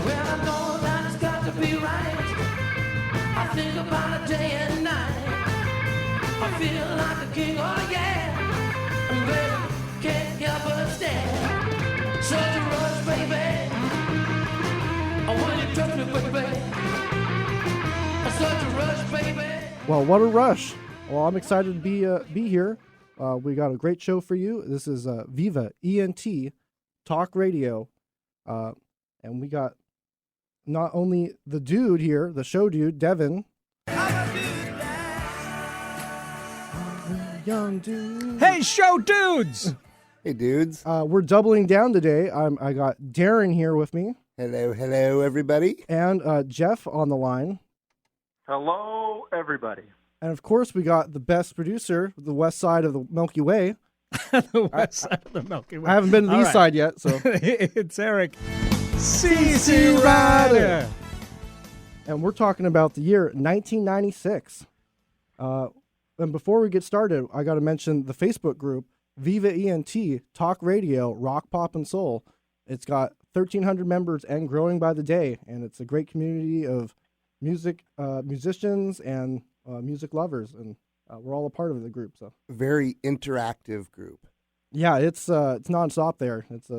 Well, I know that it's got to be right. I think about it day and night. I feel like a king, oh yeah. And baby, can't help but stare. Such a rush, baby. Oh, when you touch me, baby. Such a rush, baby. Well, what a rush. Well, I'm excited to be here. We got a great show for you. This is Viva ENT Talk Radio. And we got not only the dude here, the show dude, Devin. Young dude. Hey, show dudes! Hey, dudes. We're doubling down today. I got Darren here with me. Hello, everybody. And Jeff on the line. Hello, everybody. And of course, we got the best producer, the west side of the Milky Way. The west side of the Milky Way. I haven't been to the All east right. side yet, so. It's Eric. CC Rider. And we're talking about the year 1996. And before we get started, I got to mention the Facebook group, Viva ENT, Talk Radio, Rock, Pop, and Soul. It's got 1,300 members and growing by the day, and it's a great community of musicians and music lovers, and we're all a part of the group. So Very interactive group. yeah, it's nonstop there. There's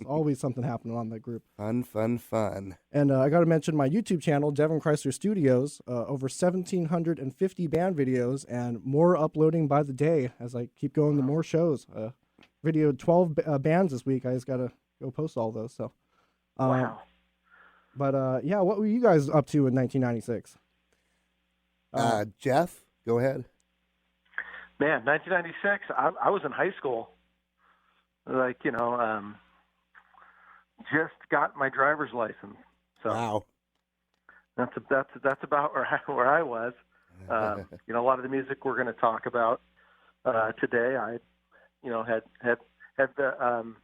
always something happening on that group. Fun. And I got to mention my YouTube channel, Devin Creisler Studios, over 1,750 band videos and more uploading by the day as I keep going to more shows. Videoed 12 bands this week. I just got to go post all those. So, Wow. But yeah, what were you guys up to in 1996? Jeff, go ahead. Man, 1996, I was in high school. Like, just got my driver's license. So Wow. that's about where I was. A lot of the music we're going to talk about today, I had the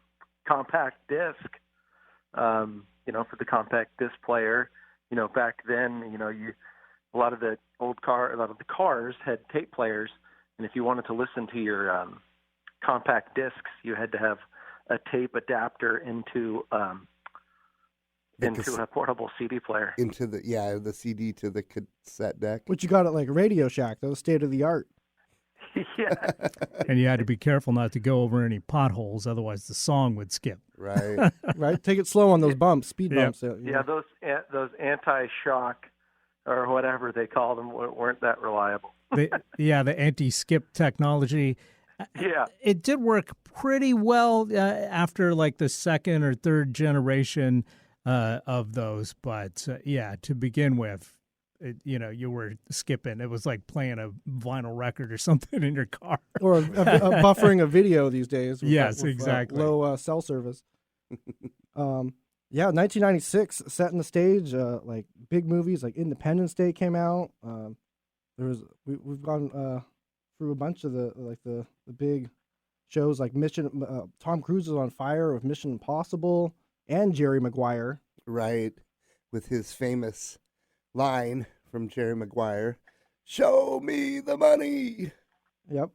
compact disc, for the compact disc player. Back then, a lot of the cars had tape players, and if you wanted to listen to your compact discs, you had to have a tape adapter into a portable CD player. Into the CD to the cassette deck. Which you got at like Radio Shack. That was state of the art. Yeah. And you had to be careful not to go over any potholes, otherwise the song would skip. Right. Right? Take it slow on those bumps, speed Yeah. bumps. Yeah, those anti-shock or whatever they called them weren't that reliable. The anti-skip technology. Yeah. It did work pretty well after like the second or third generation of those. But to begin with, you were skipping. It was like playing a vinyl record or something in your car. Or buffering a video these days. Yes, exactly. Low cell service. 1996, setting the stage. Like big movies like Independence Day came out. We've gone through a bunch of the big shows like Mission. Tom Cruise is on fire with Mission Impossible and Jerry Maguire. Right. With his famous line from Jerry Maguire, "Show me the money." Yep.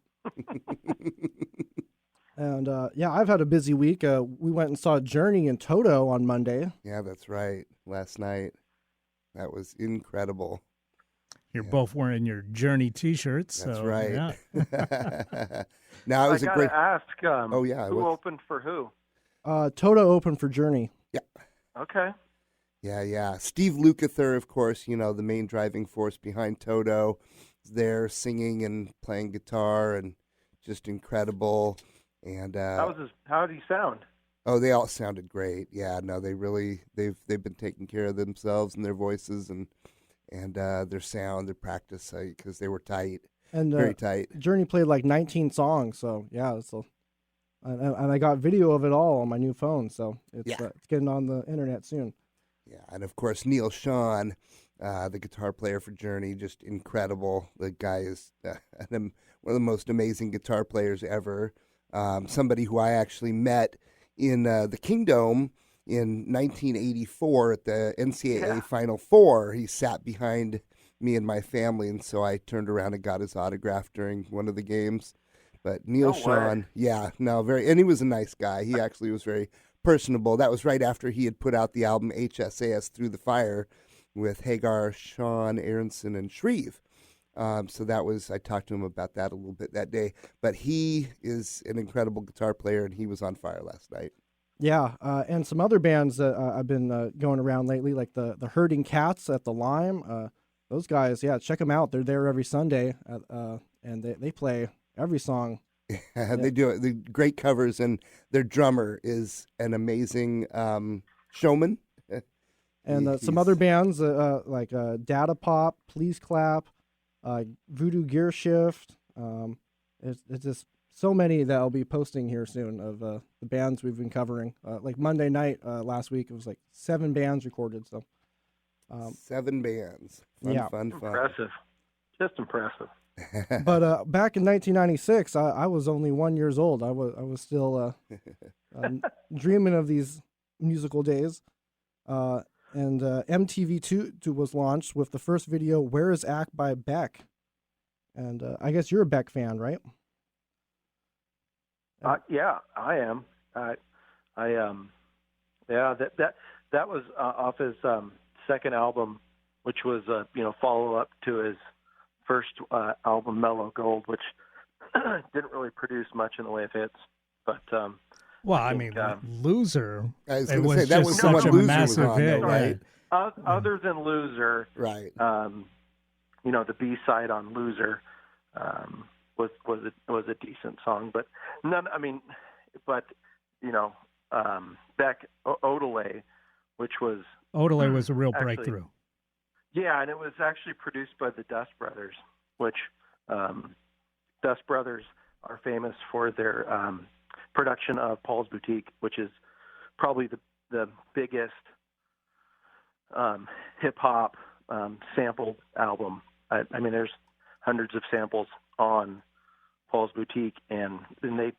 And I've had a busy week. We went and saw Journey and Toto on Monday. Yeah, that's right. Last night. That was incredible. You're both wearing your Journey T-shirts. That's so, right. Yeah. Now, it was I a gotta great. ask. Who what's- opened for who? Toto opened for Journey. Yeah. Okay. Yeah. Steve Lukather, of course, the main driving force behind Toto, is there singing and playing guitar and just incredible. And How did he sound? oh, they all sounded great. Yeah, no, they've been taking care of themselves and their voices and their sound, their practice, because they were tight, And very tight. Journey played like 19 songs. So yeah, and I got video of it all on my new phone. So it's getting on the internet soon. Yeah, and of course Neil Schon, the guitar player for Journey, just incredible. The guy is one of the most amazing guitar players ever. Somebody who I actually met in the Kingdom in 1984 at the NCAA Final Four. He sat behind me and my family, and so I turned around and got his autograph during one of the games. But Neil Schon, and he was a nice guy. He actually was very personable. That was right after he had put out the album HSAS Through the Fire with Hagar, Sean, Aronson, and Shreve. So that was, I talked to him about that a little bit that day. But he is an incredible guitar player, and he was on fire last night. Yeah, and some other bands that I've been going around lately, like the Herding Cats at the Lime. Those guys, yeah, check them out. They're there every Sunday, and they play every song. Yeah. They do it. The great covers, and their drummer is an amazing showman. And some other bands like Data Pop, Please Clap, Voodoo Gear Shift. It's just so many that I'll be posting here soon of the bands we've been covering. Like Monday night last week, it was like 7 bands recorded. So 7 bands. Fun, yeah. fun. Impressive. Just impressive. But back in 1996, I was only 1 year old. I was still dreaming of these musical days. And MTV2 was launched with the first video, Where is Act by Beck. And I guess you're a Beck fan, right? Yeah, I am. Yeah, that was off his second album, which was follow up to his first album, Mellow Gold, which didn't really produce much in the way of hits. But well, I mean, Loser. I was it going to was say that just was such what a Loser massive was on, hit, though, right? Other than Loser, right? The B side on Loser was a decent song, but none. I mean, but Beck Odelay, which was a real breakthrough. Yeah, and it was actually produced by the Dust Brothers, which Dust Brothers are famous for their production of Paul's Boutique, which is probably the biggest hip-hop sampled album. I mean, there's hundreds of samples on Paul's Boutique, and they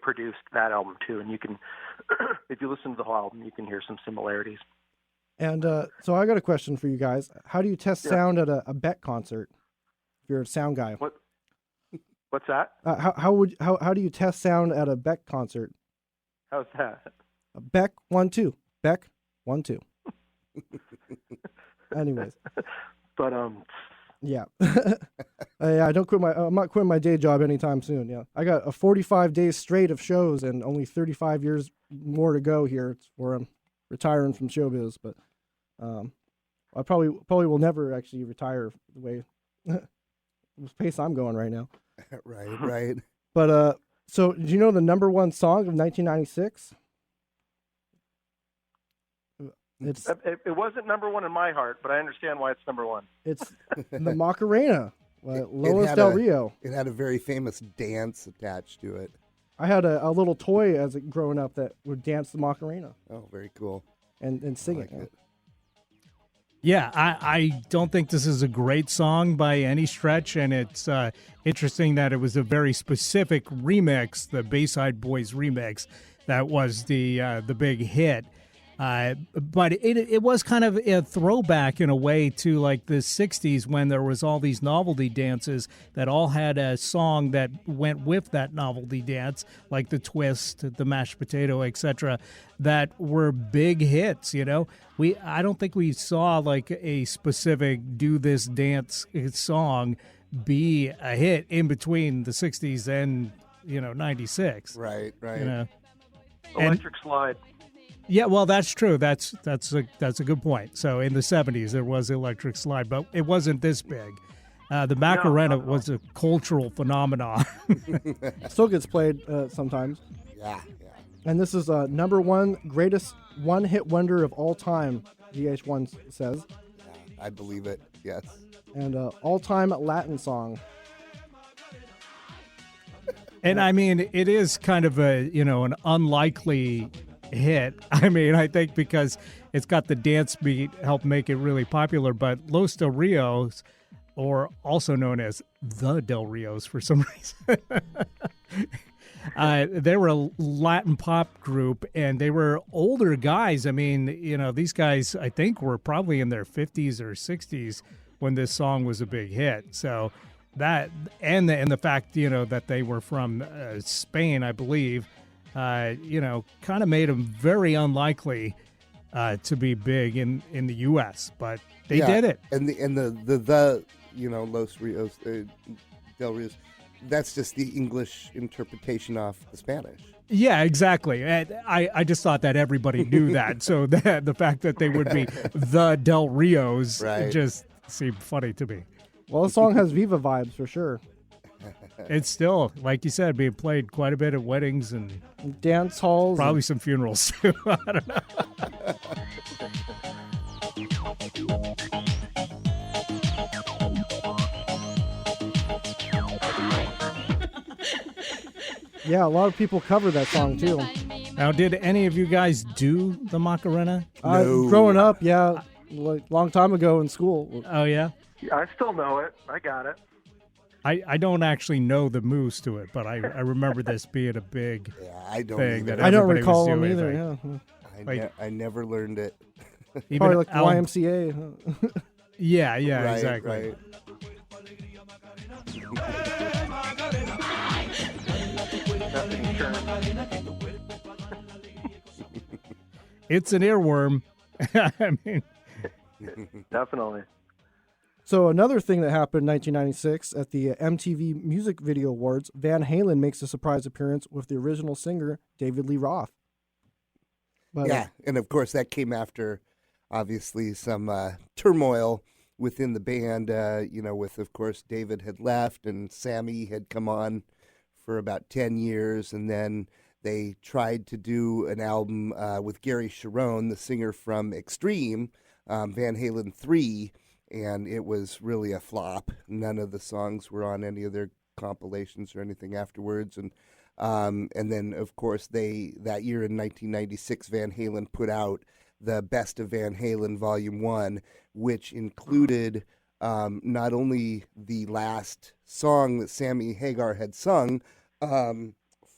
produced that album too. And you can, if you listen to the whole album, you can hear some similarities. And so I got a question for you guys. How do you test sound at a Beck concert? If you're a sound guy. What's that? How do you test sound at a Beck concert? How's that? Beck 1-2. Beck 1-2. Anyways. But yeah. I don't quit I'm not quitting my day job anytime soon. Yeah. I got a 45 days straight of shows and only 35 years more to go here. It's where I'm retiring from showbiz, but I probably will never actually retire the way the pace I'm going right now. Right. But so do you know the number one song of 1996? It wasn't number one in my heart, but I understand why it's number one. It's the Macarena, Lois Del Rio. It had a very famous dance attached to it. I had a little toy as a growing up that would dance the Macarena. Oh, very cool. And sing it. Yeah, I don't think this is a great song by any stretch, and it's interesting that it was a very specific remix, the Bayside Boys remix, that was the big hit. But it was kind of a throwback in a way to like the 60s when there was all these novelty dances that all had a song that went with that novelty dance, like the twist, the mashed potato, etc., that were big hits, I don't think we saw like a specific do this dance song be a hit in between the 60s and 96. Right. Electric Slide. Yeah, well, that's true. That's a good point. So in the 70s, there was Electric Slide, but it wasn't this big. The Macarena was a cultural phenomenon. Still gets played sometimes. Yeah. And this is number one greatest one-hit wonder of all time, GH1 says. Yeah, I believe it, yes. And all-time Latin song. And I mean, it is kind of an unlikely hit. I mean, I think because it's got the dance beat help make it really popular, but Los Del Rios, or also known as the Del Rios for some reason, they were a Latin pop group, and they were older guys. I mean, these guys, I think, were probably in their 50s or 60s when this song was a big hit. So that, and the fact, that they were from Spain, I believe, kind of made them very unlikely to be big in the U.S., but they did it. And Los Rios, Del Rios, that's just the English interpretation of the Spanish. Yeah, exactly. And I just thought that everybody knew that. So the fact that they would be the Del Rios just seemed funny to me. Well, the song has Viva vibes for sure. It's still, like you said, being played quite a bit at weddings and dance halls. Probably some funerals too. I don't know. Yeah, a lot of people cover that song too. Now, did any of you guys do the Macarena? No. Growing up, yeah, like long time ago in school. Oh, yeah? I still know it. I got it. I don't actually know the moves to it, but I remember this being a big I don't thing. either. That I don't everybody recall was them doing. either. Yeah, I never learned it. Even probably like the Al- YMCA. Huh? Yeah, Right, exactly. right. Nothing turned. It's an earworm. I mean, Definitely. So another thing that happened in 1996 at the MTV Music Video Awards, Van Halen makes a surprise appearance with the original singer David Lee Roth. But, Yeah, and of course that came after, obviously, some turmoil within the band. With, of course, David had left and Sammy had come on for about 10 years, and then they tried to do an album with Gary Cherone, the singer from Extreme, Van Halen 3, and it was really a flop. None of the songs were on any of their compilations or anything afterwards, and then, of course, that year in 1996, Van Halen put out the Best of Van Halen Volume 1, which included not only the last song that Sammy Hagar had sung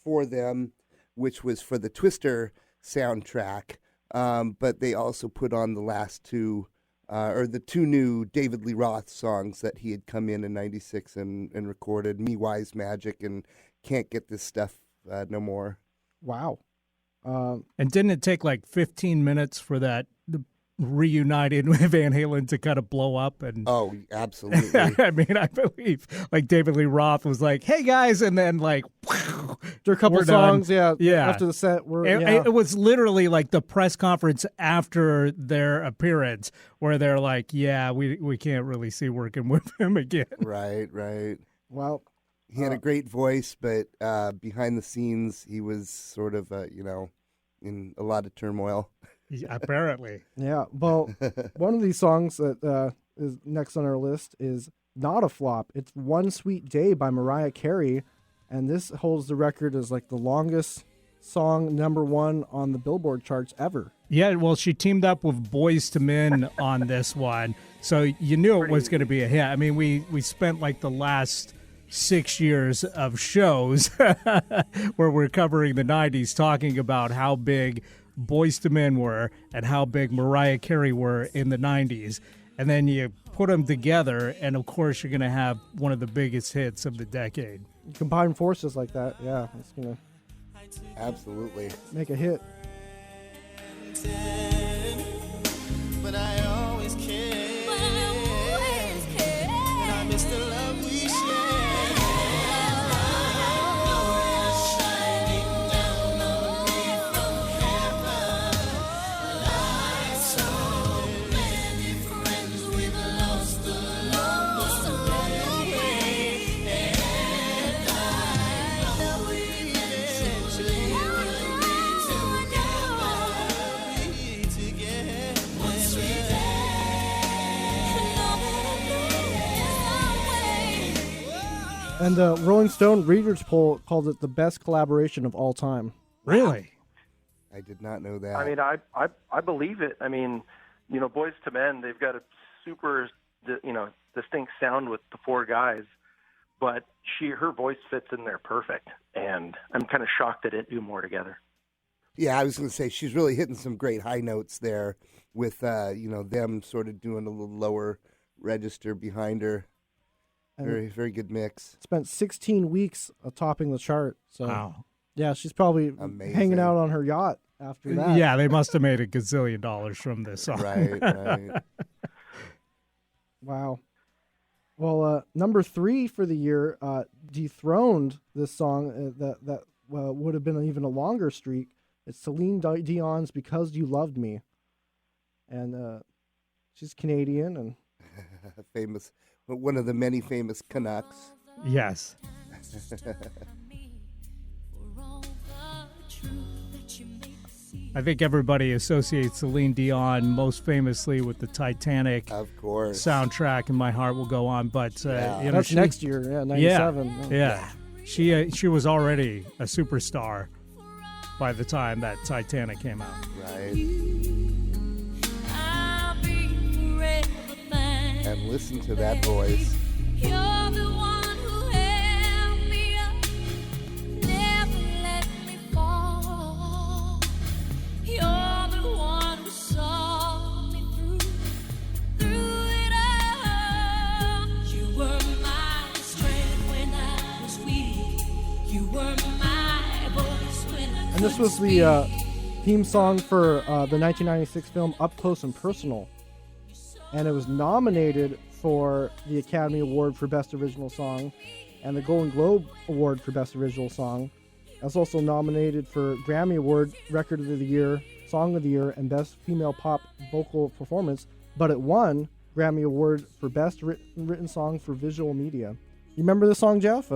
for them, which was for the Twister soundtrack, but they also put on the last two, or the two new David Lee Roth songs that he had come in 96 and recorded, Me Wise Magic and Can't Get This Stuff No More. wow. and didn't it take like 15 minutes for the reunited with Van Halen to kind of blow up? And Oh, absolutely. I mean, I believe like David Lee Roth was like, "Hey guys," and then like, There are a couple we're done. songs, yeah. Yeah. After the set, It was literally like the press conference after their appearance where they're like, "Yeah, we can't really see working with him again." Right. Well, He had a great voice, but behind the scenes, he was sort of, in a lot of turmoil. Apparently. yeah. Well, one of these songs that is next on our list is not a flop. It's "One Sweet Day" by Mariah Carey, and this holds the record as like the longest song #1 on the Billboard charts ever. Yeah, well, she teamed up with Boys to Men on this one, so you knew it was going to be a hit. I mean, we spent like the last 6 years of shows where we're covering the 90s talking about how big Boys to Men were and how big Mariah Carey were in the 90s. And then you put them together, and of course, you're going to have one of the biggest hits of the decade. Combine forces like that, yeah, it's gonna Absolutely. make a hit. But I always care. And I miss the love we shared. Shining down on me from heaven. Like so many friends, we've lost along the way. And I know we eventually will be together. One sweet day. And the Rolling Stone Reader's Poll called it the best collaboration of all time. Really? I did not know that. I mean, I believe it. I mean, Boys to Men, they've got a super, distinct sound with the four guys, but her voice fits in there perfect, and I'm kind of shocked they didn't do more together. Yeah, I was going to say she's really hitting some great high notes there with, them sort of doing a little lower register behind her. And Very, very good mix. spent 16 weeks topping the chart. So Wow. Yeah, she's probably Amazing. hanging out on her yacht after that. Yeah, they must have made $1 gazillion from this song. Right. Wow. Well, number 3 for the year dethroned this song that would have been even a longer streak. It's Celine Dion's "Because You Loved Me," and she's Canadian and Famous, one of the many famous Canucks. Yes. I think everybody associates Celine Dion most famously with the Titanic Of course. soundtrack, and My Heart Will Go On. But Yeah. you know, that's next year. Yeah, 97. Yeah, she was already a superstar by the time that Titanic came out. Right. And listen to that voice. You're the one who held me up, never let me fall. You're the one who saw me through it all. You were my strength when I was weak. You were my voice when I And this was the theme song for the 1996 film Up Close and Personal. And it was nominated for the Academy Award for Best Original Song and the Golden Globe Award for Best Original Song. It was also nominated for Grammy Award, Record of the Year, Song of the Year, and Best Female Pop Vocal Performance, but it won Grammy Award for Best Written Song for Visual Media. You remember the song, Jeff?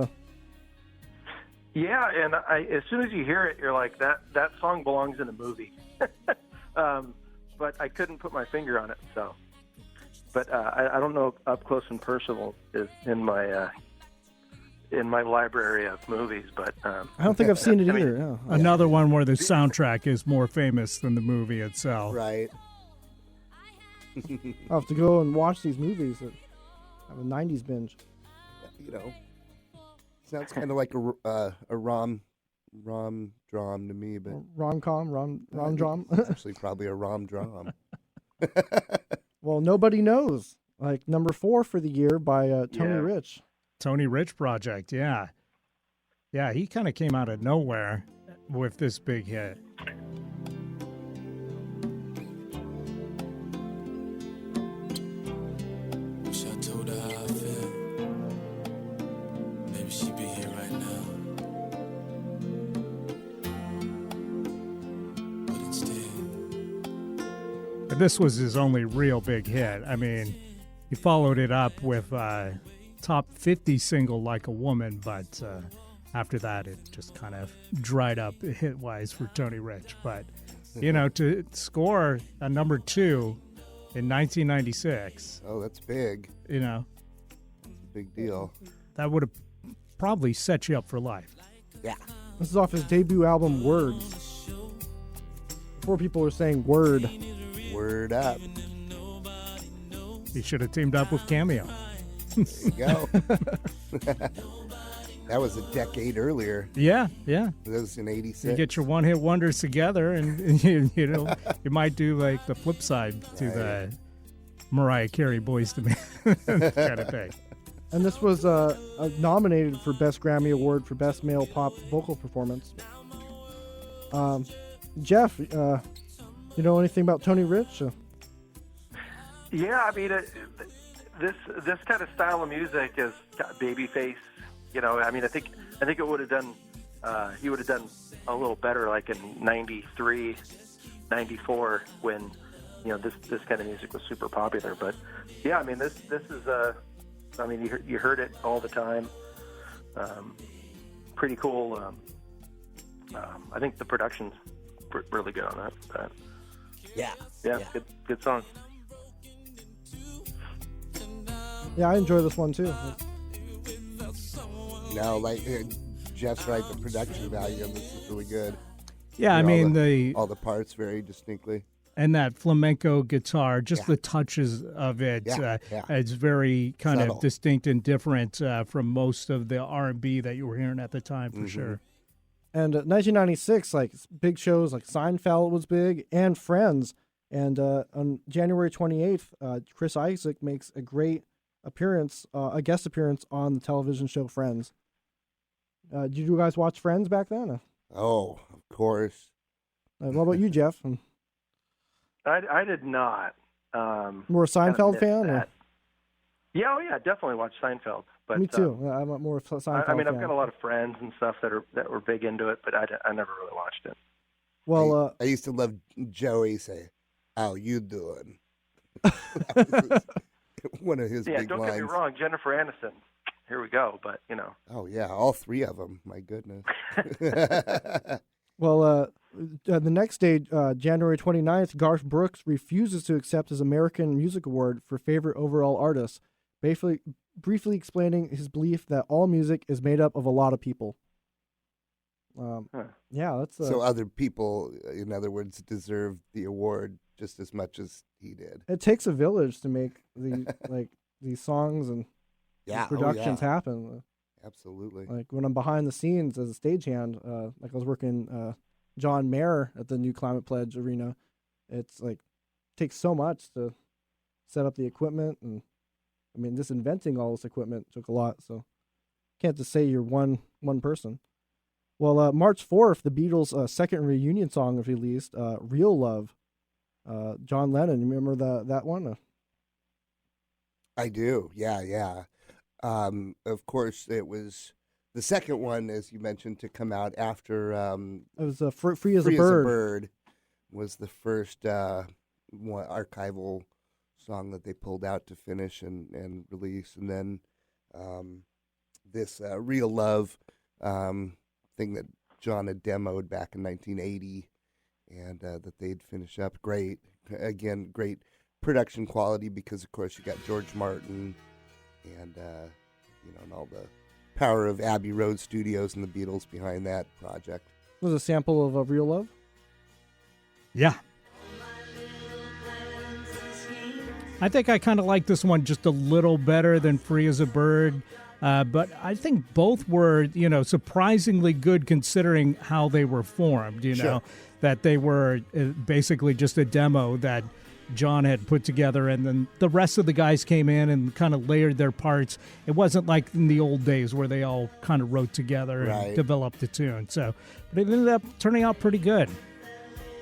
Yeah, and as soon as you hear it, you're like, that song belongs in a movie. But I couldn't put my finger on it, so. But I don't know if Up Close and Personal is in my library of movies, but I don't think I've seen it either. Yeah. Another one where the soundtrack is more famous than the movie itself. Right. I'll have to go and watch these movies that have a 90s binge. You know, sounds kind of like a rom drum to me, but Rom-com, rom-drom. actually probably a rom drum. Well, Nobody Knows, like number 4 for the year by Tony Yeah. Rich. Tony Rich Project, yeah. Yeah, he kind of came out of nowhere with this big hit. Wish I told her how I feel. Maybe she'd be here right now. But instead, But this was his only real big hit. I mean, he followed it up with top 50 single Like a Woman, but after that it just kind of dried up hit-wise for Tony Rich. But, you know, to score a number 2 in 1996, Oh, that's big. you know, Big deal. that would have probably set you up for life. Yeah. This is off his debut album, Words. Before people were saying word. Word up. He should have teamed up with Cameo. There you go. That was a decade earlier. Yeah, yeah. That was in You '86. get your one-hit wonders together, and you know, you might do like the flip side to the Mariah Carey Boys to Men kind of thing. And this was nominated for Best Grammy Award for Best Male Pop Vocal Performance. Jeff, you know anything about Tony Rich? yeah, I mean, this kind of style of music is got Babyface. You know, I mean, I think it would have done. He would have done a little better, like in '93, '94, when this kind of music was super popular. But yeah, I mean, this is I mean, you heard it all the time. Pretty cool. I think the production's really good on that. But Yeah. yeah, good song. Yeah, I enjoy this one too. No, like Jeff's right. The production value of this is really good. Yeah, I You know, mean all the parts very distinctly. and that flamenco guitar, just the touches of it, Yeah, it's very kind Subtle. of distinct and different from most of the R&B that you were hearing at the time, for sure. And 1996, like big shows like Seinfeld was big and Friends. And on January 28th, Chris Isaak makes a great appearance, a guest appearance on the television show Friends. Did you guys watch Friends back then? Oh, of course. What about you, Jeff? I did not. More a Seinfeld fan? Or? That. Yeah, oh yeah, definitely watch Seinfeld. But Me too. I'm more of a Seinfeld I mean, fan. I've got a lot of friends and stuff that were big into it, but I never really watched it. Well, I used to love Joey say, "How you doing?" That was one of his big don't lines. get me wrong, Jennifer Aniston. Here we go, but Oh yeah, all three of them. My goodness. Well, the next day, January 29th, Garth Brooks refuses to accept his American Music Award for Favorite Overall Artist, briefly explaining his belief that all music is made up of a lot of people. Yeah, that's so other people, in other words, deserve the award just as much as he did. It takes a village to make these songs and Yeah, these productions happen. Absolutely. Like when I'm behind the scenes as a stagehand, like I was working John Mayer at the new Climate Pledge Arena. It's like takes so much to set up the equipment, and I mean, just inventing all this equipment took a lot. So can't just say you're one person. Well, March 4th, the Beatles' second reunion song was released, "Real Love." John Lennon, you remember that one? I do. Yeah. Of course, it was the second one, as you mentioned, to come out after. It was "Free as a Free Bird." as a Bird was the first archival song that they pulled out to finish and release, and then this "Real Love" thing that John had demoed back in 1980, and that they'd finish up. Great production quality, because of course you got George Martin and and all the power of Abbey Road Studios and the Beatles behind that project. It was a sample of "Real Love." Yeah. I think I kind of like this one just a little better than "Free as a Bird." But I think both were, surprisingly good considering how they were formed, Sure. that they were basically just a demo that John had put together, and then the rest of the guys came in and kind of layered their parts. It wasn't like in the old days where they all kind of wrote together and developed a tune. So, but it ended up turning out pretty good.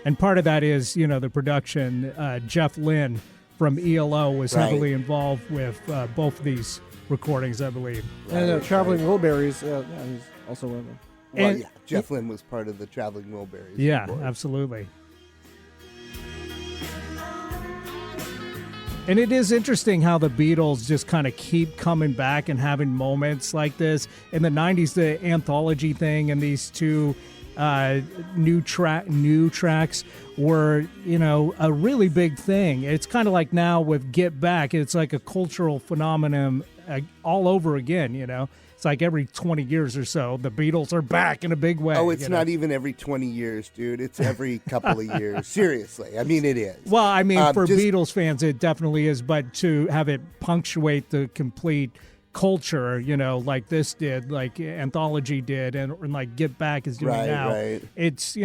And part of that is, the production. Jeff Lynne from ELO was heavily involved with both of these recordings, I believe. And Traveling Wilburys, he's also one of them. Well, Jeff Lynne was part of the Traveling Wilburys. Yeah, absolutely. And it is interesting how the Beatles just kind of keep coming back and having moments like this. In the 90s, the anthology thing and these two new tracks were, a really big thing. It's kind of like now with Get Back. It's like a cultural phenomenon all over again, It's like every 20 years or so, the Beatles are back in a big way. Oh, it's not even every 20 years, dude. It's every couple of years. Seriously. I mean, it is. Well, I mean, for Beatles fans, it definitely is. But to have it punctuate the complete culture, like this did, like Anthology did, and like Get Back is doing now, it's,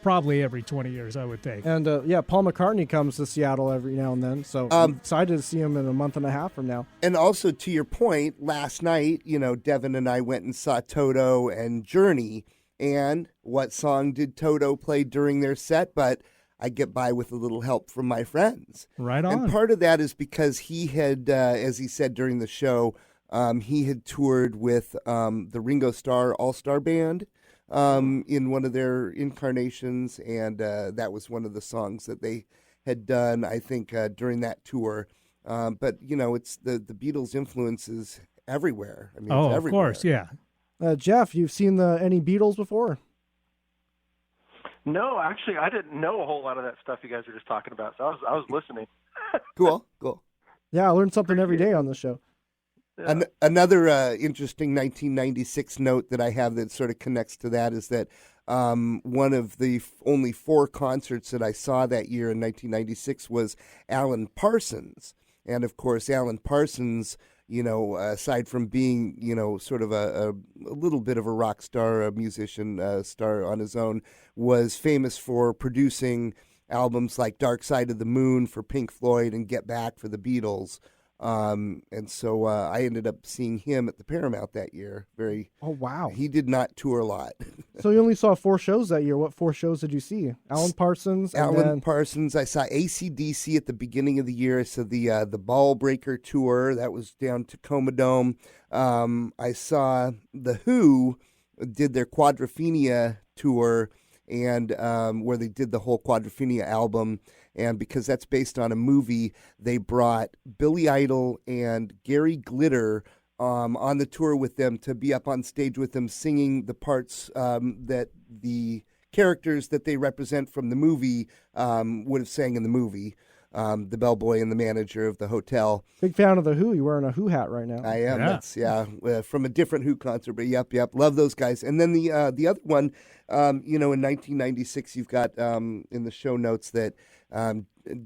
probably every 20 years, I would think. And Paul McCartney comes to Seattle every now and then, so I'm excited to see him in a month and a half from now. And also, to your point, last night, Devin and I went and saw Toto and Journey, and what song did Toto play during their set? But I get by with a little help from my friends. Right on. And part of that is because he had, as he said during the show, he had toured with the Ringo Starr All-Star Band in one of their incarnations, and that was one of the songs that they had done, I think, during that tour. But, it's the Beatles' influences everywhere. I mean, it's everywhere. Of course, yeah. Jeff, you've seen any Beatles before? No, actually, I didn't know a whole lot of that stuff you guys were just talking about, so I was listening. Cool. Yeah, I learned something every day on this show. Yeah. Another interesting 1996 note that I have that sort of connects to that is that one of the only 4 concerts that I saw that year in 1996 was Alan Parsons. And, of course, Alan Parsons, aside from being, sort of a little bit of a rock star, a musician star on his own, was famous for producing albums like Dark Side of the Moon for Pink Floyd and Get Back for the Beatles. And so I ended up seeing him at the Paramount that year. Oh, wow. He did not tour a lot. So you only saw 4 shows that year. What 4 shows did you see? Alan Parsons? And Alan then... Parsons. I saw AC/DC at the beginning of the year. I saw the Ball Breaker tour. That was down Tacoma Dome. I saw The Who did their Quadrophenia tour, and where they did the whole Quadrophenia album. And because that's based on a movie, they brought Billy Idol and Gary Glitter on the tour with them to be up on stage with them singing the parts that the characters that they represent from the movie would have sang in the movie. The bellboy and the manager of the hotel. Big fan of The Who. You're wearing a Who hat right now. I am. That's from a different Who concert, but yep. Love those guys. And then the other one, in 1996, you've got in the show notes that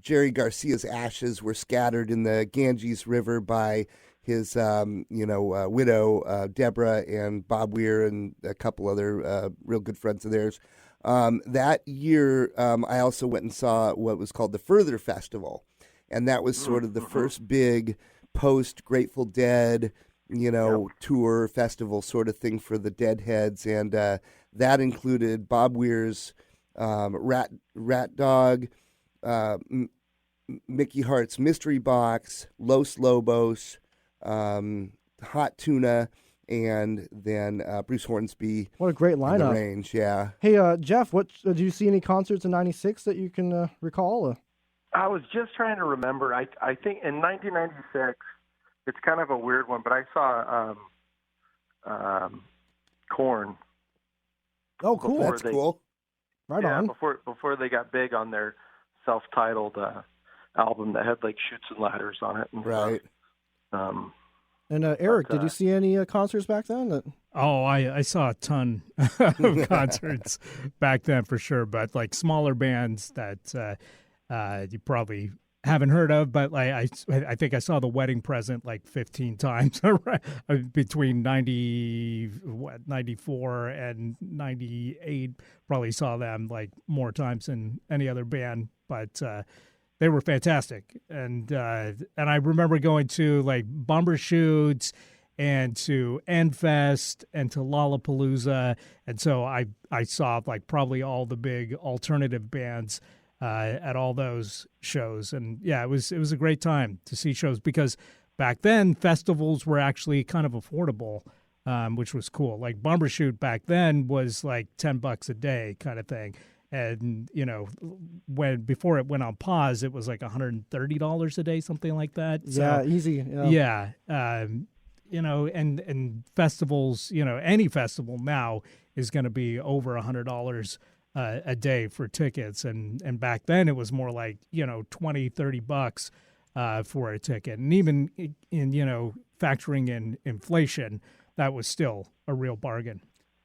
Jerry Garcia's ashes were scattered in the Ganges River by his, widow, Deborah, and Bob Weir, and a couple other real good friends of theirs. That year, I also went and saw what was called the Further Festival, and that was sort of the first big post-Grateful Dead, tour festival sort of thing for the Deadheads, and that included Bob Weir's Rat Dog, Mickey Hart's Mystery Box, Los Lobos, Hot Tuna, and then Bruce Hornsby. What a great lineup. The Range, yeah. Hey, Jeff, what did you see any concerts in '96 that you can recall? I was just trying to remember. I think in 1996, it's kind of a weird one, but I saw Korn. Oh, cool. That's cool. Right on. Before they got big on their self-titled album that had like Chutes and Ladders on it. And right. Stuff. And Eric, did you see any concerts back then? Oh, I saw a ton of concerts back then for sure, but like smaller bands that you probably haven't heard of, but like I think I saw The Wedding Present like 15 times between 94 and 98. Probably saw them like more times than any other band, but they were fantastic. And I remember going to like Bumbershoots and to Endfest and to Lollapalooza, and so I saw like probably all the big alternative bands at all those shows. And yeah, it was a great time to see shows, because back then festivals were actually kind of affordable, which was cool. Like Bumbershoot back then was like $10 a day kind of thing. And, before it went on pause, it was like $130 a day, something like that. Yeah, so, easy. Yeah. And festivals, any festival now is going to be over $100 a day for tickets. And back then it was more like, $20-$30 for a ticket. And even in, factoring in inflation, that was still a real bargain.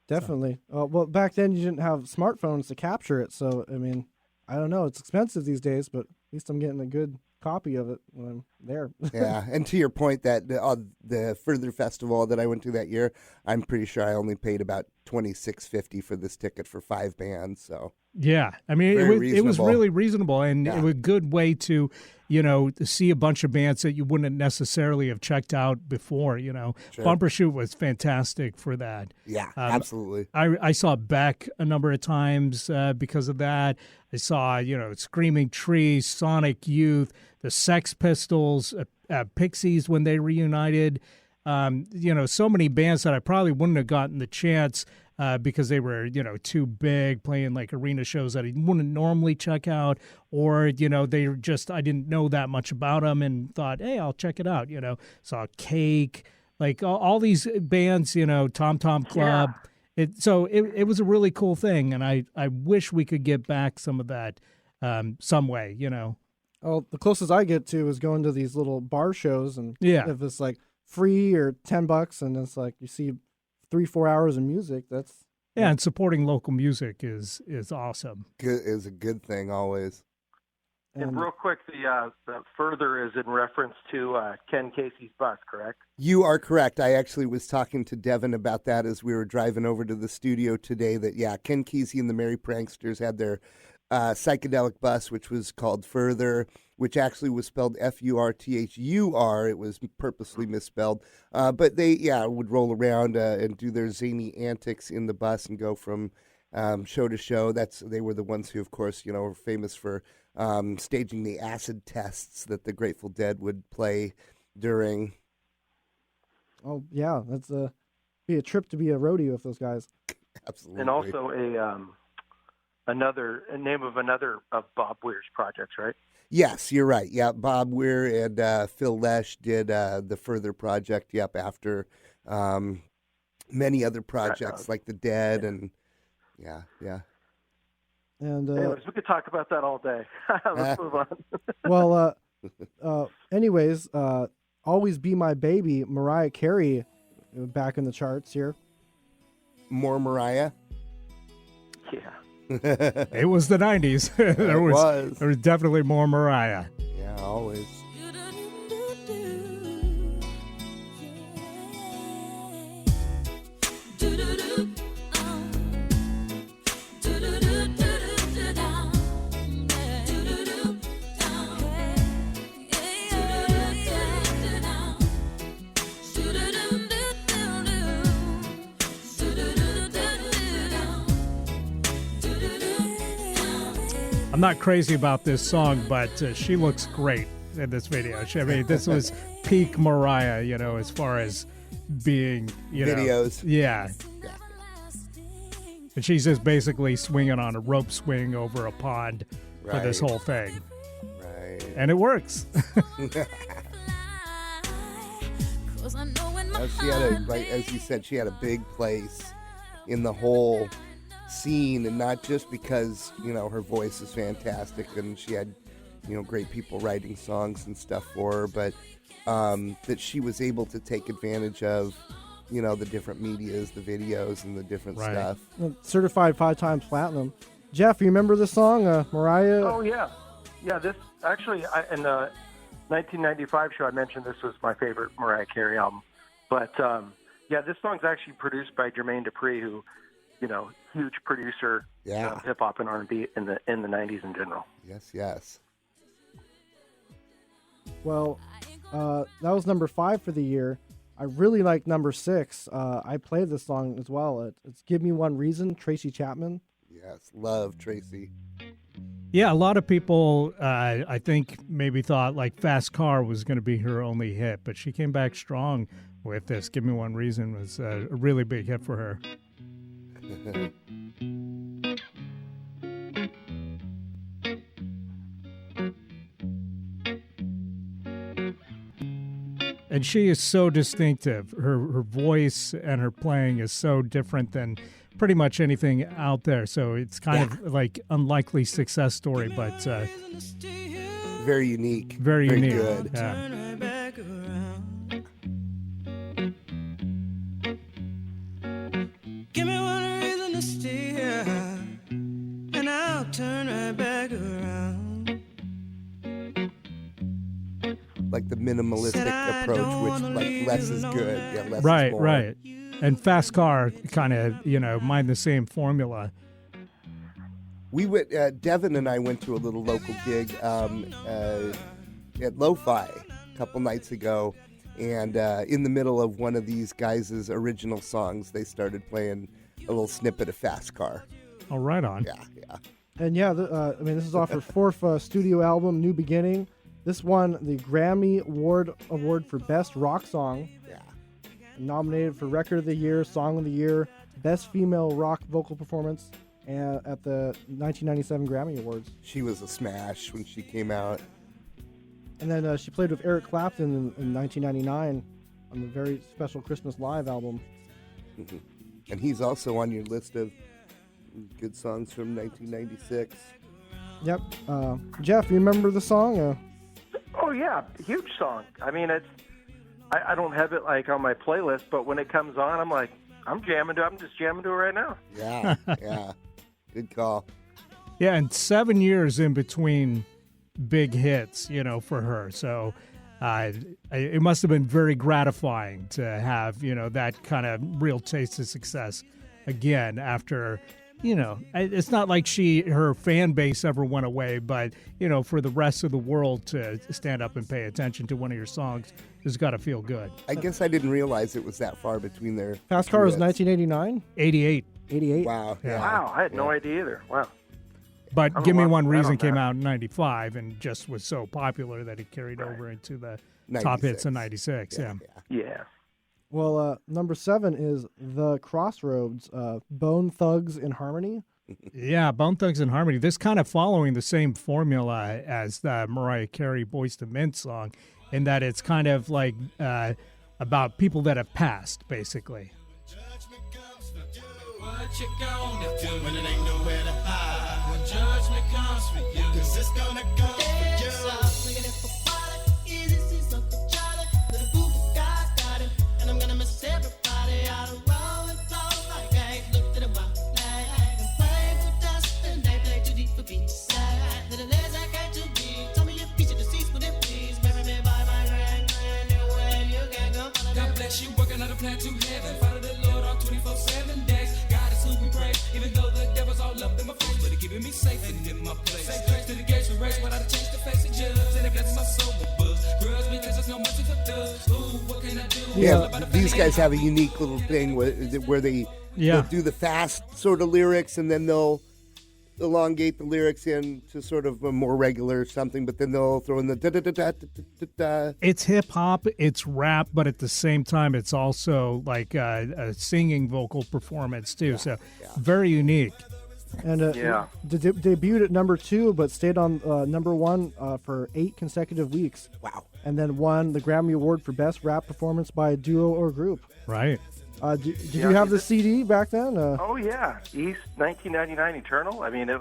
Definitely. Well, back then you didn't have smartphones to capture it. So, I mean, I don't know. It's expensive these days, but at least I'm getting a good copy of it when I'm there. Yeah. And to your point, that the Further Festival that I went to that year, I'm pretty sure I only paid about $26.50 for this ticket for 5 bands. So yeah, I mean, it was really reasonable, and it was a good way to, to see a bunch of bands that you wouldn't necessarily have checked out before. Sure. Bumbershoot was fantastic for that. Yeah, absolutely. I saw Beck a number of times because of that. I saw, Screaming Trees, Sonic Youth, the Sex Pistols, Pixies when they reunited. So many bands that I probably wouldn't have gotten the chance because they were, too big, playing like arena shows that I wouldn't normally check out, or, they were just, I didn't know that much about them and thought, hey, I'll check it out, saw Cake, like all these bands, Tom Tom Club. Yeah. It was a really cool thing, and I wish we could get back some of that some way, Oh, the closest I get to is going to these little bar shows, and if it's like free or $10, and it's like you see 3-4 hours of music. That's and supporting local music is awesome. Is a good thing always. And real quick, the Further is in reference to Ken Casey's bus, correct? You are correct. I actually was talking to Devin about that as we were driving over to the studio today. That Ken Kesey and the Merry Pranksters had their psychedelic bus, which was called Further, which actually was spelled Furthur. It was purposely misspelled. But they, would roll around and do their zany antics in the bus and go from show to show. They were the ones who, of course, were famous for staging the acid tests that the Grateful Dead would play during. Oh yeah, that's be a trip to be a roadie with those guys. Absolutely. And also a name of another of Bob Weir's projects, right? Yes, you're right. Yeah, Bob Weir and Phil Lesh did the Further project. Yep, after many other projects like the Dead and yeah. And anyways, we could talk about that all day. Let's move on. well, anyways, "Always Be My Baby," Mariah Carey, back in the charts here. More Mariah. Yeah. It was the 90s. there was definitely more Mariah. Yeah, always. I'm not crazy about this song, but she looks great in this video. This was peak Mariah, as far as being, videos. Yeah. And she's just basically swinging on a rope swing over a pond for this whole thing. Right. And it works. She had as you said, she had a big place in the whole scene, and not just because her voice is fantastic and she had great people writing songs and stuff for her, but that she was able to take advantage of the different medias, the videos, and the different stuff. Certified 5 times platinum. Jeff, you remember this song, Mariah? Oh yeah. This actually, in the 1995 show I mentioned this was my favorite Mariah Carey album, but this song's actually produced by Jermaine Dupri, who huge producer of hip hop and R&B in the 90s in general. Yes. Well, that was number 5 for the year. I really like number 6. I played this song as well. It's "Give Me One Reason," Tracy Chapman. Yes, love Tracy. Yeah, a lot of people, I think, maybe thought like "Fast Car" was going to be her only hit, but she came back strong with this. "Give Me One Reason" was a really big hit for her. And she is so distinctive. Her voice and her playing is so different than pretty much anything out there. So it's kind of like unlikely success story, but very unique. Very unique. Good. Yeah. Give me one reason to stay here, and I'll turn right back around. Like the minimalistic approach, which like less is good. Yeah, less Right, is more. right. And Fast Car kind of, mind the same formula. We went. Devin and I went to a little local gig at Lo-Fi a couple nights ago, and in the middle of one of these guys' original songs, they started playing a little snippet of Fast Car. Oh, right on. Yeah. And this is off her 4th studio album, New Beginning. This won the Grammy Award for Best Rock Song. Yeah. Nominated for Record of the Year, Song of the Year, Best Female Rock Vocal Performance at the 1997 Grammy Awards. She was a smash when she came out. And then she played with Eric Clapton in 1999 on the very special Christmas Live album. And he's also on your list of good songs from 1996. Yep. Jeff, you remember the song? Oh yeah, huge song. I mean, I don't have it like on my playlist, but when it comes on, I'm jamming to it. I'm just jamming to it right now. Yeah. Good call. Yeah, and 7 years in between big hits, for her. So it must have been very gratifying to have, that kind of real taste of success again after it's not like her fan base ever went away, but for the rest of the world to stand up and pay attention to one of your songs has got to feel good. I guess I didn't realize it was that far between their Fast Car was 1989? 88. 88? Wow. Yeah. Wow, I had no idea either. Wow. But Give Me One Reason on came that. out in 95 and just was so popular that it carried over into the top 96. hits in 96. Yeah. Yeah. Well, number 7 is The Crossroads, Bone Thugs in Harmony. Yeah, Bone Thugs and Harmony. This kind of following the same formula as the Mariah Carey Boyz II Men song, in that it's kind of like about people that have passed, basically. What you gonna do when it ain't nowhere to hide? When judgment comes for you, 'cause it's gonna come for you. God bless you, working on a plan to heaven. Follow the Lord all 24/7 days. God is who we praise, even though the devil's all up in my face, but he keeping me safe and in my place. Say grace to the gates we race without a chance to face the judge, and it blesses my soul with books. Grudge because there's no mercy for thugs. Ooh, what can I do? Yeah, these guys have a unique little thing where they they'll do the fast sort of lyrics, and then they'll elongate the lyrics into sort of a more regular something, but then they'll throw in the da-da-da-da-da-da-da. It's hip hop, it's rap, but at the same time, it's also like a singing vocal performance too. So very unique. And debuted at number 2, but stayed on number 1 for 8 consecutive weeks. Wow. And then won the Grammy Award for Best Rap Performance by a Duo or Group. Right. Did you have the CD back then? Oh yeah, East 1999 Eternal. I mean, I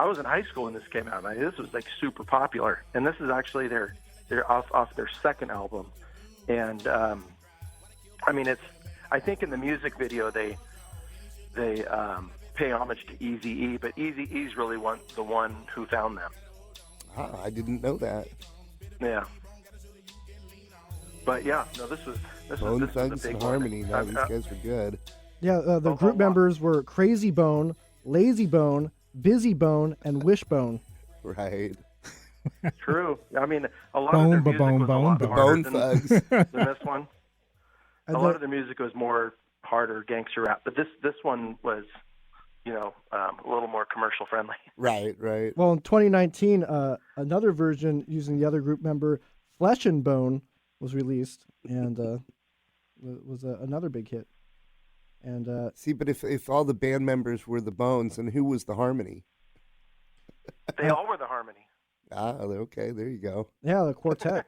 was in high school when this came out. I mean, this was like super popular, and this is actually their off their second album. And I mean, I think in the music video they pay homage to Eazy-E, but Eazy-E's really the one who found them. Ah, I didn't know that. Yeah. But yeah, no, this was Bone a Thugs big and one. Harmony. No, these guys were good. Yeah, the group members were Crazy Bone, Lazy Bone, Busy Bone, and Wishbone. Right. True. I mean, a lot of their music was a lot The harder Bone than Thugs. this one. A lot of the music was more harder gangster rap, but this one was, a little more commercial friendly. Right. Well, in 2019, another version using the other group member, Flesh and Bone, was released, and was another big hit. And see, but if all the band members were the Bones, then who was the Harmony? They all were the Harmony. Ah, okay, there you go. Yeah, the quartet.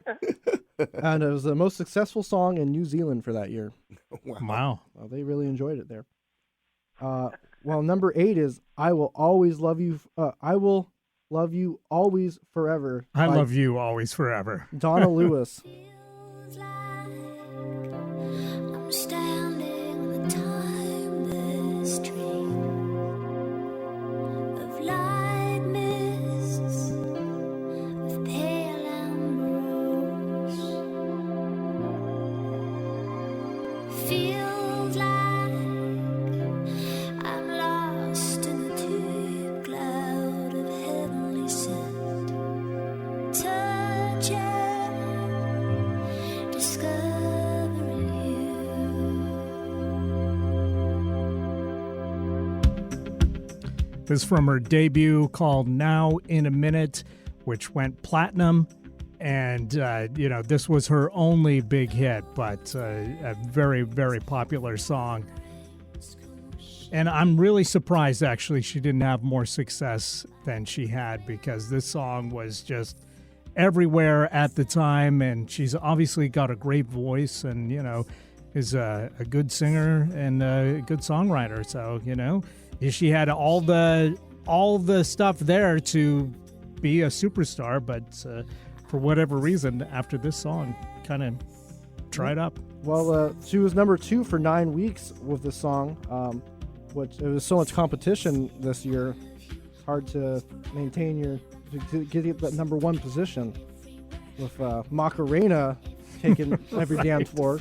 And it was the most successful song in New Zealand for that year. Wow. Well, they really enjoyed it there. Well, number 8 is I Will Always Love You. I Will Love You Always Forever. I by love you always forever. Donna Lewis. Feels like I'm standing on a timeless stream of light mists, of pale ambrose. Feels like I'm lost in a deep cloud of heavenly scent. Touching, discovering This is from her debut called Now in a Minute, which went platinum. And, this was her only big hit, but a very, very popular song. And I'm really surprised, actually, she didn't have more success than she had, because this song was just everywhere at the time. And she's obviously got a great voice and, is a good singer and a good songwriter. So, she had all the stuff there to be a superstar, but for whatever reason, after this song, kind of dried up. Well, she was number 2 for 9 weeks with this song. Which there was so much competition this year. It's hard to maintain to get that number 1 position with Macarena taking every dance floor.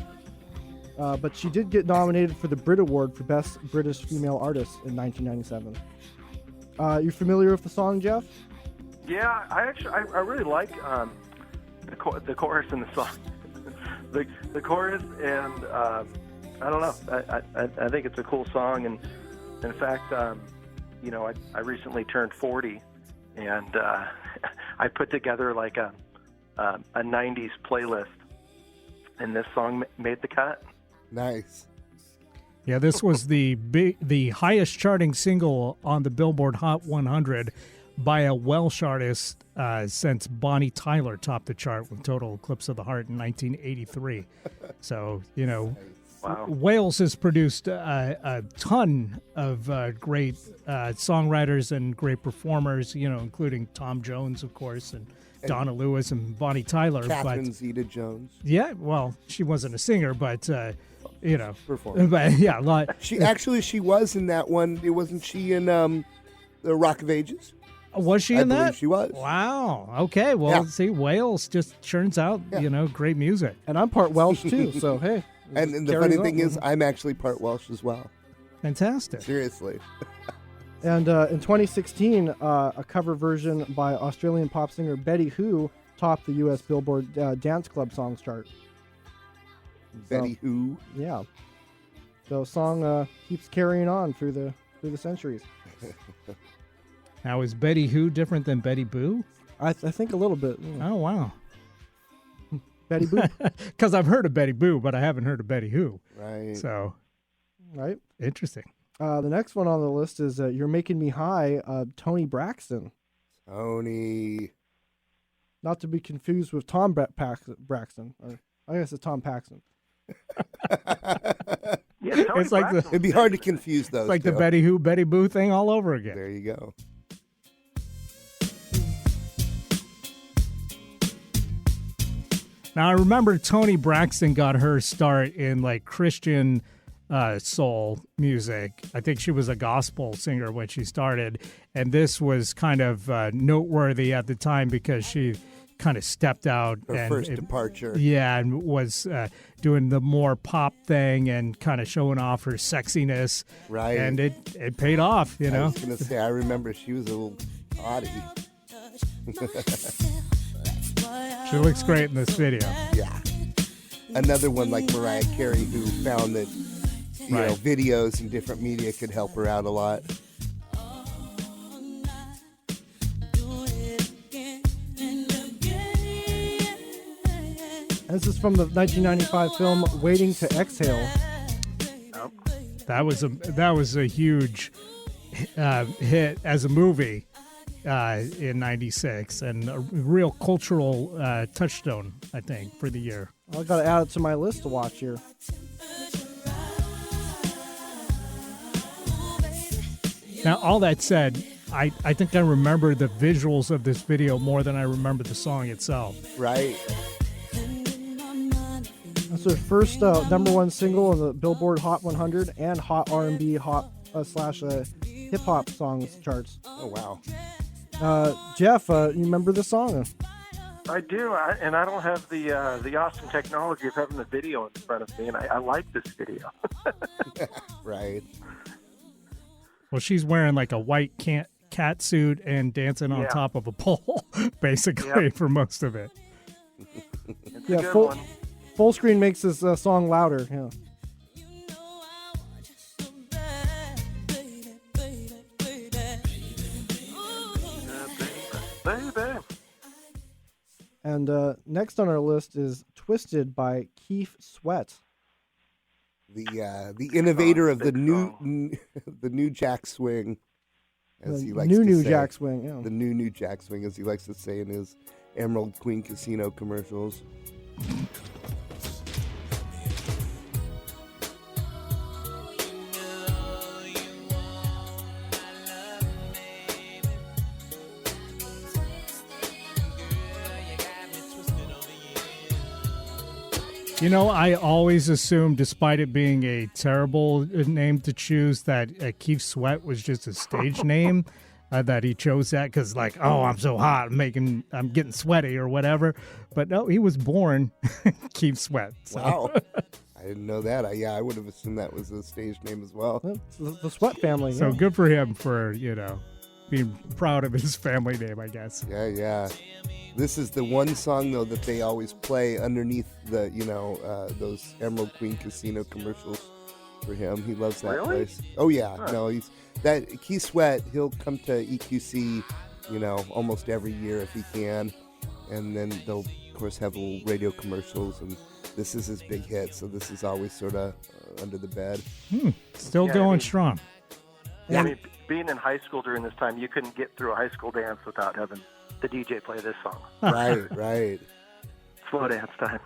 but she did get nominated for the Brit Award for Best British Female Artist in 1997. You familiar with the song, Jeff? Yeah, I really like the chorus in the song. the chorus, and I don't know. I think it's a cool song, and in fact, I recently turned 40, and I put together like a 90s playlist, and this song made the cut. Nice. Yeah, this was the highest charting single on the Billboard Hot 100 by a Welsh artist since Bonnie Tyler topped the chart with Total Eclipse of the Heart in 1983. So, Wow. Wales has produced a ton of great songwriters and great performers, including Tom Jones, of course, and Donna Lewis and Bonnie Tyler. Catherine Zeta-Jones. Yeah, well, she wasn't a singer, but, Performer. But, yeah, a lot. She was in that one. It wasn't she in the Rock of Ages? Was she in that? I believe she was. Wow. Okay. Well, Yeah. see, Wales just churns out, great music. And I'm part Welsh too, so hey. And the carries funny thing on. is, I'm actually part Welsh as well. Fantastic. Seriously. And in 2016, a cover version by Australian pop singer Betty Who topped the U.S. Billboard Dance Club Songs chart. Betty Who. Yeah. So song keeps carrying on through the centuries. Now, is Betty Who different than Betty Boo? I think a little bit. Oh, wow. Betty Boop. Because I've heard of Betty Boo, but I haven't heard of Betty Who. Right. So, Right. interesting. The next one on the list is You're Making Me High, Tony Braxton. Tony. Not to be confused with Tom Braxton. Or I guess it's Tom Paxton. Yeah, Tony It's like the- Braxton. It'd be hard to confuse those. It's like the two. Betty Who, Betty Boo thing all over again. There you go. Now, I remember Toni Braxton got her start in like Christian soul music. I think she was a gospel singer when she started. And this was kind of noteworthy at the time because she kind of stepped out. Her first departure. Yeah, and was doing the more pop thing and kind of showing off her sexiness. Right. And it paid off, I was going to say, I remember she was a little hottie. She looks great in this video. Yeah. Another one like Mariah Carey who found that, you know, videos and different media could help her out a lot. This is from the 1995 film Waiting to Exhale. That was a huge hit as a movie in '96 and a real cultural touchstone, I think, for the year. I got to add it to my list to watch here. Now, all that said, I think I remember the visuals of this video more than I remember the song itself. Right. That's their first #1 single on the Billboard Hot 100 and Hot R&B Hot / Hip Hop Songs charts. Oh, wow. Jeff, you remember this song? I do, and I don't have the awesome technology of having the video in front of me, and I like this video. Right. Well, she's wearing like a white cat suit and dancing on Yeah. top of a pole, basically, Yep. for most of it. It's Yeah, a good full- one. Full screen makes this song louder. Yeah. Baby. And next on our list is Twisted by Keith Sweat. The innovator of the big new jack swing, as The he likes new to say. Jack Swing. Yeah. The new jack swing, as he likes to say in his Emerald Queen Casino commercials. You know, I always assumed, despite it being a terrible name to choose, that Keith Sweat was just a stage name. That he chose that because, like, oh, I'm so hot, I'm getting sweaty or whatever. But no, he was born Keith Sweat. So. Wow. I didn't know that. I would have assumed that was a stage name as well. It's the Sweat family. So yeah. good for him for, being proud of his family name, I guess. Yeah. This is the one song though that they always play underneath the, those Emerald Queen Casino commercials for him. He loves that Really? place. Oh yeah, Huh. no, Keith Sweat. He'll come to EQC, almost every year if he can, and then they'll of course have little radio commercials, and this is his big hit. So this is always sort of under the bed. Still Yeah, I going mean- strong. Yeah, I mean, being in high school during this time, you couldn't get through a high school dance without having the DJ play this song. Right. Slow dance time.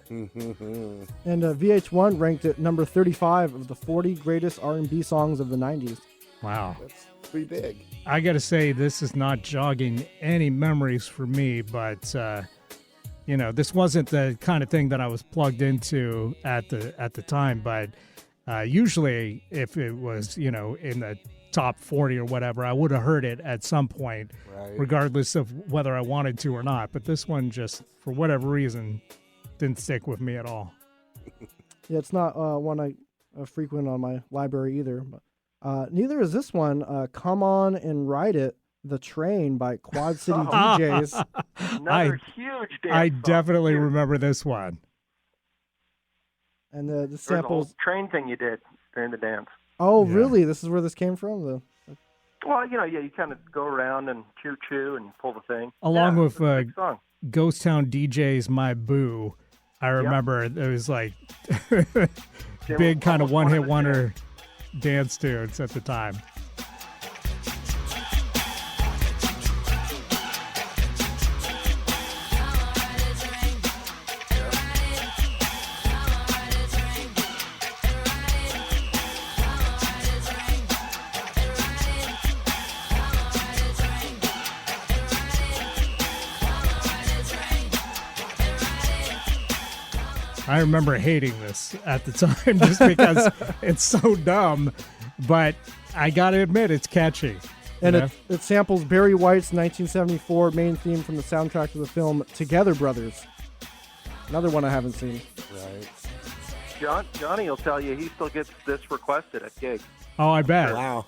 Mhm. And VH1 ranked it number 35 of the 40 greatest R&B songs of the 90s. Wow. That's pretty big. I got to say, this is not jogging any memories for me, but, this wasn't the kind of thing that I was plugged into at the time. But usually if it was, in the top 40 or whatever, I would have heard it at some point, Right. regardless of whether I wanted to or not. But this one just, for whatever reason, didn't stick with me at all. Yeah, it's not one I frequent on my library either. But neither is this one. Come On and Ride It, The Train by Quad City DJs. Another huge dance I song. definitely Huge. remember this one. And the There's a whole samples. train thing you did during the dance. Oh, Yeah. really? This is where this came from? Well, you kind of go around and choo-choo and pull the thing. Along Yeah, with it's a big song. Ghost Town DJ's My Boo, I remember it was like big kind of almost one of one-hit the wonder dance tunes at the time. I remember hating this at the time just because it's so dumb, but I gotta admit it's catchy. And you know? it samples Barry White's 1974 main theme from the soundtrack to the film Together Brothers. Another one I haven't seen. Right. Johnny will tell you he still gets this requested at gigs. Oh, I bet. Wow.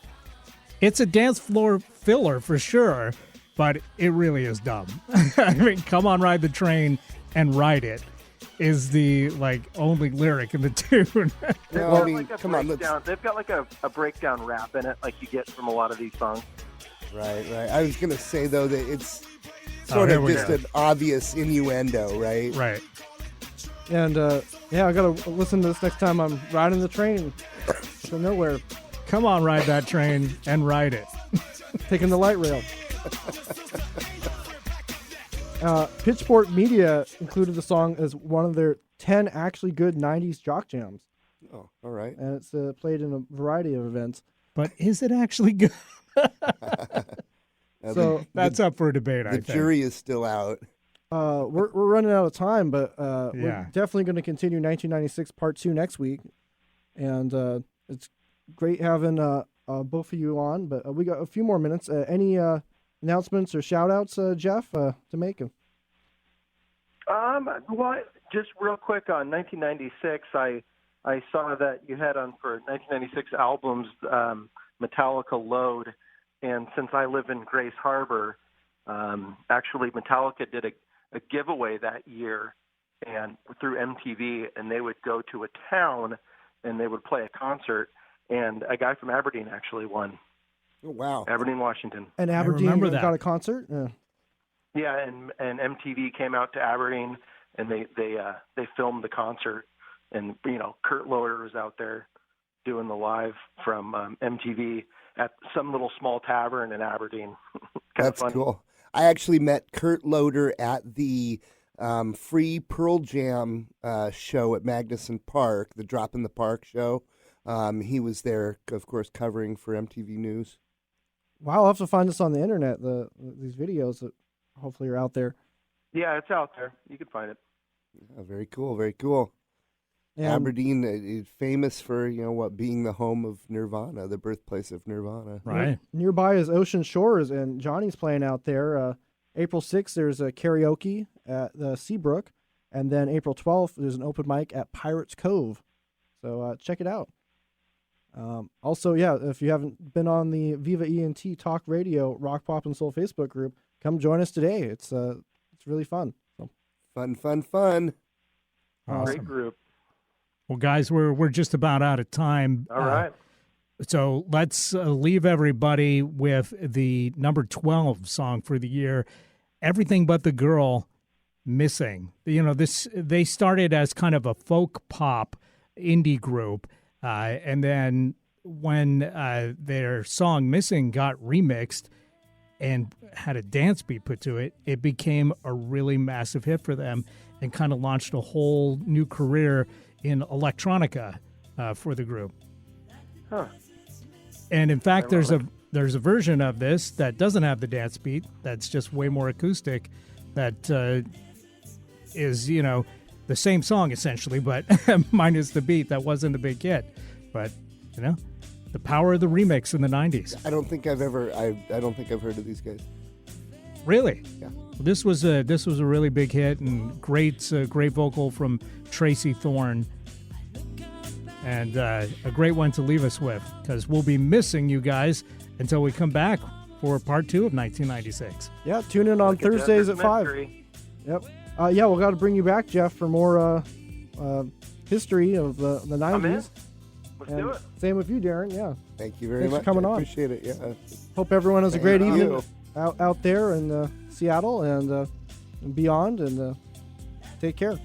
It's a dance floor filler for sure, but it really is dumb. I mean, come on, ride the train and ride it is the only lyric in the tune. No, Got I mean, like a come on, let's. breakdown. They've got like a breakdown rap in it, like you get from a lot of these songs. Right. I was gonna say though that it's Oh, sort here of we just go. an obvious innuendo, right? Right. And I gotta listen to this next time I'm riding the train to nowhere, Come on, ride that train and ride it. taking the light rail. Pitchfork Media included the song as one of their 10 actually good 90s jock jams, Oh, all right. and it's played in a variety of events. But is it actually good? So That's up for debate, the I think. jury is still out. we're running out of time, but Yeah. we're definitely going to continue 1996 Part 2 next week, and it's great having both of you on. But we got a few more minutes. Any announcements or shout-outs, Jeff, to make? Well, just real quick on 1996, I saw that you had on for 1996 albums Metallica Load, and since I live in Grace Harbor, actually Metallica did a giveaway that year, and through MTV, and they would go to a town and they would play a concert, and a guy from Aberdeen actually won. Oh, wow. Aberdeen, Washington. And Aberdeen remember that. got a concert? Yeah, and MTV came out to Aberdeen, and they filmed the concert, and Kurt Loder was out there doing the live from MTV at some little small tavern in Aberdeen. That's funny. cool. I actually met Kurt Loder at the free Pearl Jam show at Magnuson Park, the Drop in the Park show. He was there, of course, covering for MTV News. Wow, I'll have to find this on the internet, these videos that hopefully are out there. Yeah, it's out there. You can find it. Oh, very cool, very cool. And Aberdeen is famous for, being the home of Nirvana, the birthplace of Nirvana. Right. nearby is Ocean Shores, and Johnny's playing out there. April 6th, there's a karaoke at the Seabrook, and then April 12th, there's an open mic at Pirates Cove. So check it out. Also, yeah, if you haven't been on the Viva ENT Talk Radio Rock, Pop, and Soul Facebook group, come join us today. It's really fun. So. Fun. Awesome. Great group. Well, guys, we're just about out of time. All right. So let's leave everybody with the number 12 song for the year, Everything But the Girl, Missing. You know, they started as kind of a folk pop indie group, and then when their song Missing got remixed and had a dance beat put to it, it became a really massive hit for them and kind of launched a whole new career in electronica for the group. Huh. And in fact, there's a version of this that doesn't have the dance beat. That's just way more acoustic. That is, you know, the same song essentially, but minus the beat. That wasn't a big hit. But you know, the power of the remix in the '90s. I don't think I've heard of these guys. Really? Yeah. This was a really big hit and great vocal from Tracy Thorn. And a great one to leave us with, because we'll be missing you guys until we come back for part 2 of 1996. Yeah, tune in on Thursdays at 5. Yep. Yeah, we'll got to bring you back, Jeff, for more history of the 90s. I'm in. Let's And do it. Same with you, Darren. Yeah. Thank you very Thanks much. for coming I on. appreciate it. Yeah. Hope everyone has a Thank great you. evening out there in Seattle and beyond. And take care.